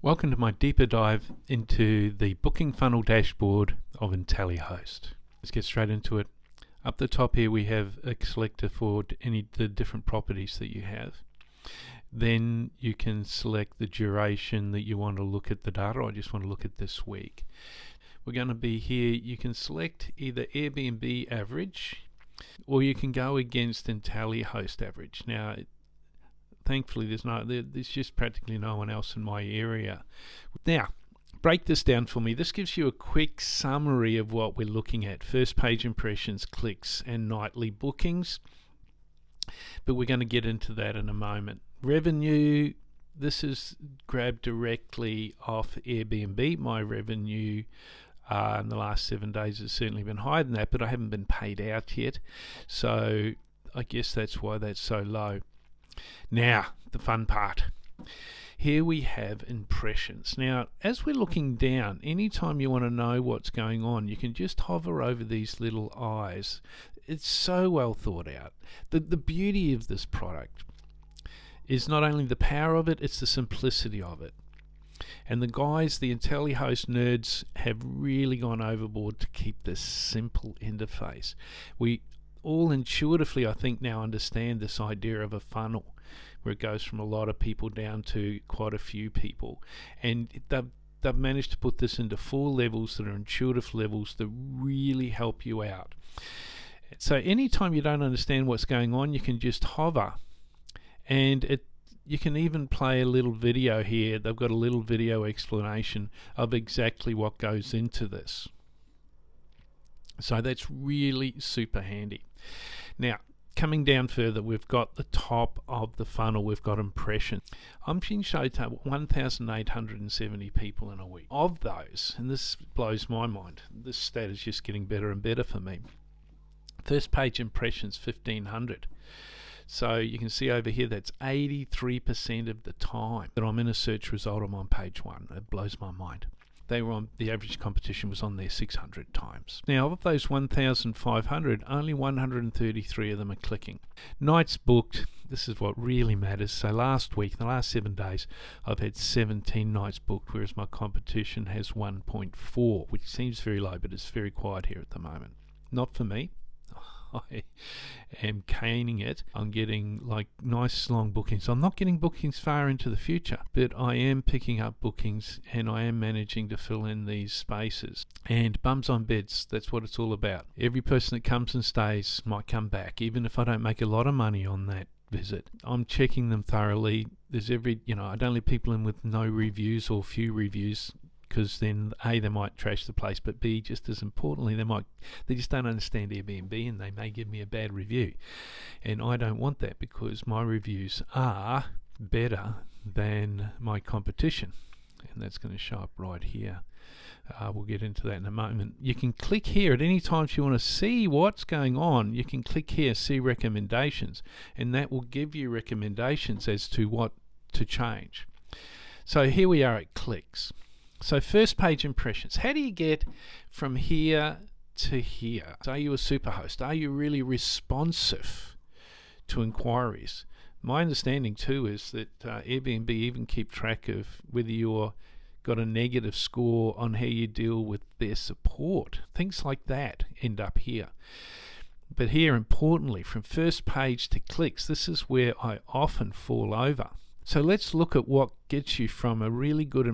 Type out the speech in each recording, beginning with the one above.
Welcome to my deeper dive into the booking funnel dashboard of Intellihost. Let's get straight into it. Up the top here we have a selector for the different properties that you have. Then you can select the duration that you want to look at the data. I just want to look at this week. We're going to be here, you can select either Airbnb average or you can go against Intellihost average. Now thankfully there's just practically no one else in my area. Now, break this down for me. This gives you a quick summary of what we're looking at. First page impressions, clicks, and nightly bookings. But we're going to get into that in a moment. Revenue, this is grabbed directly off Airbnb. My revenue in the last 7 days has certainly been higher than that, but I haven't been paid out yet. So I guess that's why that's so low. Now, the fun part. Here we have impressions. Now, as we're looking down, anytime you want to know what's going on, you can just hover over these little eyes. It's so well thought out. The beauty of this product is not only the power of it, it's the simplicity of it. And the guys, the Intellihost nerds, have really gone overboard to keep this simple interface. We all intuitively, I think, now understand this idea of a funnel where it goes from a lot of people down to quite a few people, and they've managed to put this into 4 levels that are intuitive levels that really help you out. So anytime you don't understand what's going on, you can just hover, and you can even play a little video here. They've got a little video explanation of exactly what goes into this. So that's really super handy. Now, coming down further, we've got the top of the funnel, we've got impressions. I'm being showed 1,870 people in a week. Of those, and this blows my mind, this stat is just getting better and better for me. First page impressions, 1,500. So you can see over here that's 83% of the time that I'm in a search result, I'm on page 1. It blows my mind. The average competition was on there 600 times. Now, of those 1,500, only 133 of them are clicking. Nights booked, this is what really matters. So last week, the last 7 days, I've had 17 nights booked, whereas my competition has 1.4, which seems very low, but it's very quiet here at the moment. Not for me. I am caning it. I'm getting like nice long bookings. I'm not getting bookings far into the future, but I am picking up bookings and I am managing to fill in these spaces. And bums on beds, that's what it's all about. Every person that comes and stays might come back, even if I don't make a lot of money on that visit. I'm checking them thoroughly. There's I don't let people in with no reviews or few reviews, because then A, they might trash the place, but B, just as importantly, they just don't understand Airbnb and they may give me a bad review. And I don't want that, because my reviews are better than my competition. And that's going to show up right here. We'll get into that in a moment. You can click here at any time if you want to see what's going on. You can click here, see recommendations, and that will give you recommendations as to what to change. So here we are at clicks. So first page impressions. How do you get from here to here? Are you a superhost? Are you really responsive to inquiries? My understanding too is that Airbnb even keep track of whether you're got a negative score on how you deal with their support. Things like that end up here. But here, importantly, from first page to clicks, this is where I often fall over. So let's look at what gets you from a really good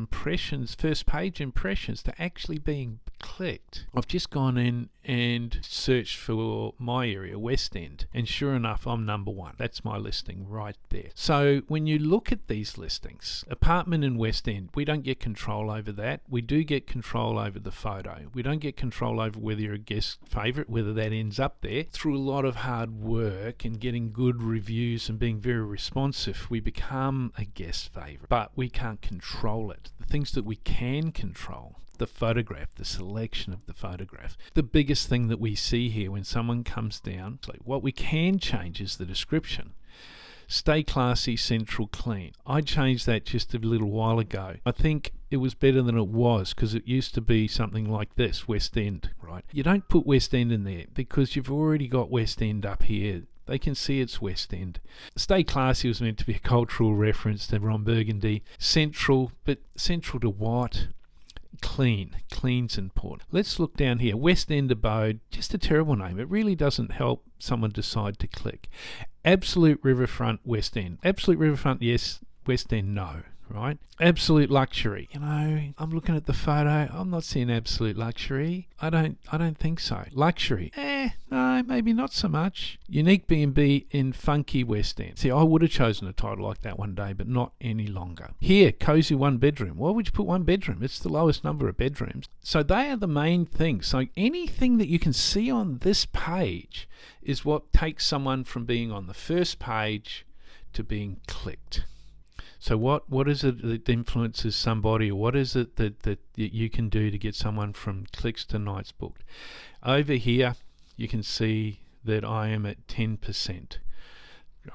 first page impressions, to actually being clicked. I've just gone in and searched for my area, West End, and sure enough, I'm number 1. That's my listing right there. So when you look at these listings, apartment in West End, we don't get control over that. We do get control over the photo. We don't get control over whether you're a guest favourite, whether that ends up there. Through a lot of hard work and getting good reviews and being very responsive, we become a guest favourite, but we can't control it. The things that we can control, the photograph, the selection of the photograph. The biggest thing that we see here when someone comes down, like what we can change is the description. Stay classy, central, clean. I changed that just a little while ago. I think it was better than it was, because it used to be something like this, West End, right? You don't put West End in there because you've already got West End up here They can see it's West End. Stay Classy was meant to be a cultural reference to Ron Burgundy. Central, but central to what? Clean. Clean's important. Let's look down here. West End Abode, just a terrible name. It really doesn't help someone decide to click. Absolute Riverfront, West End. Absolute Riverfront, yes. West End, no. Right? Absolute luxury. I'm looking at the photo. I'm not seeing absolute luxury. I don't think so. Luxury. No, maybe not so much. Unique B&B in funky West End. See, I would have chosen a title like that one day, but not any longer. Here, cozy one bedroom. Why would you put one bedroom? It's the lowest number of bedrooms. So they are the main things. So anything that you can see on this page is what takes someone from being on the first page to being clicked. So what is it that influences somebody, or what is it that you can do to get someone from clicks to nights booked? Over here, you can see that I am at 10%.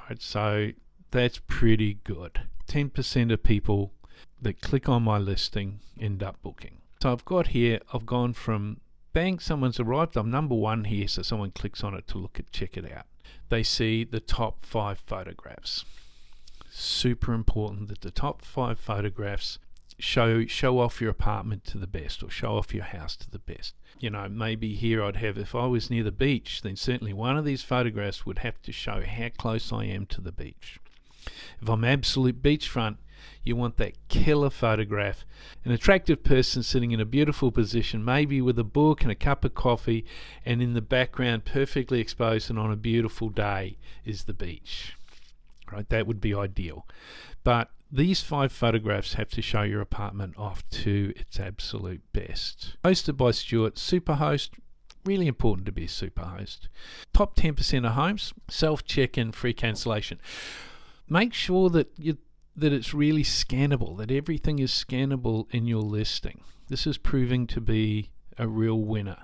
Right, so that's pretty good. 10% of people that click on my listing end up booking. So I've gone from bang, someone's arrived, I'm number one here, so someone clicks on it to check it out. They see the top 5 photographs. Super important that the top 5 photographs show off your apartment to the best, or show off your house to the best. Maybe here I'd have, if I was near the beach, then certainly one of these photographs would have to show how close I am to the beach. If I'm absolute beachfront, you want that killer photograph. An attractive person sitting in a beautiful position, maybe with a book and a cup of coffee, and in the background, perfectly exposed and on a beautiful day, is the beach. Right, that would be ideal. But these 5 photographs have to show your apartment off to its absolute best. Hosted by Stuart, Superhost, really important to be a Superhost. Top 10% of homes, self-check-in, free cancellation. Make sure that it's really scannable, that everything is scannable in your listing. This is proving to be a real winner.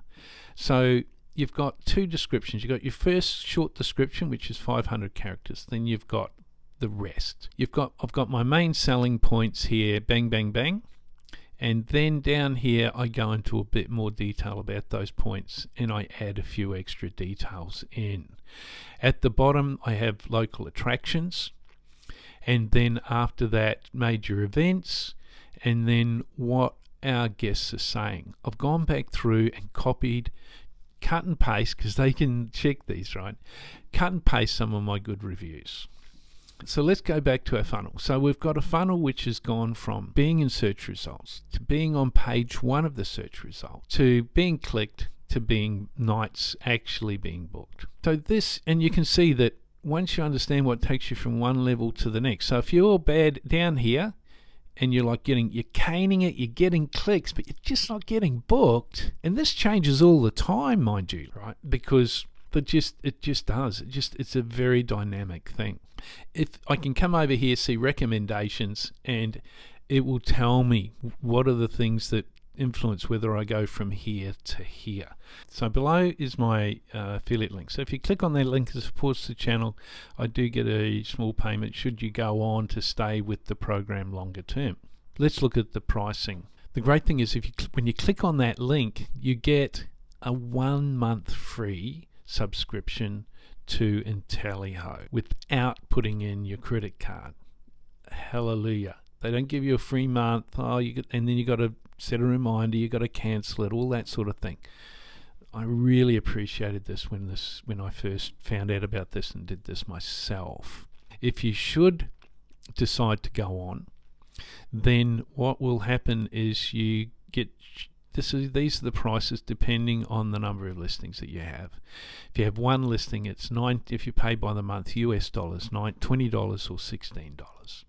So you've got 2 descriptions. You've got your first short description, which is 500 characters. Then you've got the rest. I've got my main selling points here, bang, bang, bang. And then down here, I go into a bit more detail about those points, and I add a few extra details in. At the bottom, I have local attractions. And then after that, major events. And then what our guests are saying. I've gone back through and copied, cut and paste, because they can check these, right? Cut and paste some of my good reviews. So let's go back to our funnel. So we've got a funnel which has gone from being in search results to being on page 1 of the search result to being clicked to being nights actually being booked. So this, and you can see that once you understand what takes you from one level to the next. So if you're bad down here, and you're caning it, you're getting clicks, but you're just not getting booked. And this changes all the time, mind you, right? Because it just does. It's a very dynamic thing. If I can come over here, see recommendations, and it will tell me what are the things that influence whether I go from here to here. So below is my affiliate link. So if you click on that link that supports the channel, I do get a small payment should you go on to stay with the program longer term. Let's look at the pricing. The great thing is when you click on that link, you get a 1 month free subscription to Intellihost without putting in your credit card. Hallelujah. They don't give you a free month. And then you got to set a reminder, you got to cancel it, all that sort of thing. I really appreciated this when I first found out about this and did this myself. If you should decide to go on, then what will happen is you get these are the prices depending on the number of listings that you have. If you have one listing, it's if you pay by the month, US dollars, $20 or $16.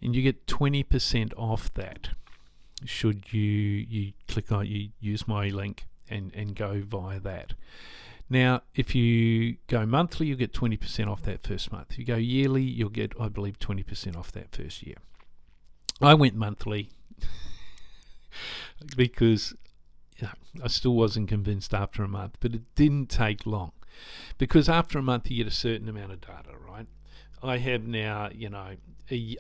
And you get 20% off that should you click on, you use my link and go via that. Now, if you go monthly, you'll get 20% off that first month. If you go yearly, you'll get, I believe, 20% off that first year. I went monthly because I still wasn't convinced after a month, but it didn't take long, because after a month you get a certain amount of data, right? I have now,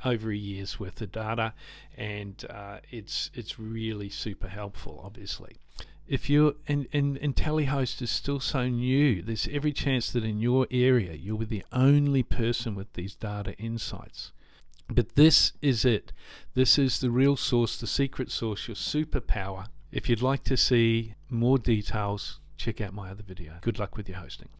over a year's worth of data, and it's really super helpful, obviously. If you're and Intellihost is still so new, there's every chance that in your area you'll be the only person with these data insights. But this is it. This is the real source, the secret source, your superpower. If you'd like to see more details, check out my other video. Good luck with your hosting.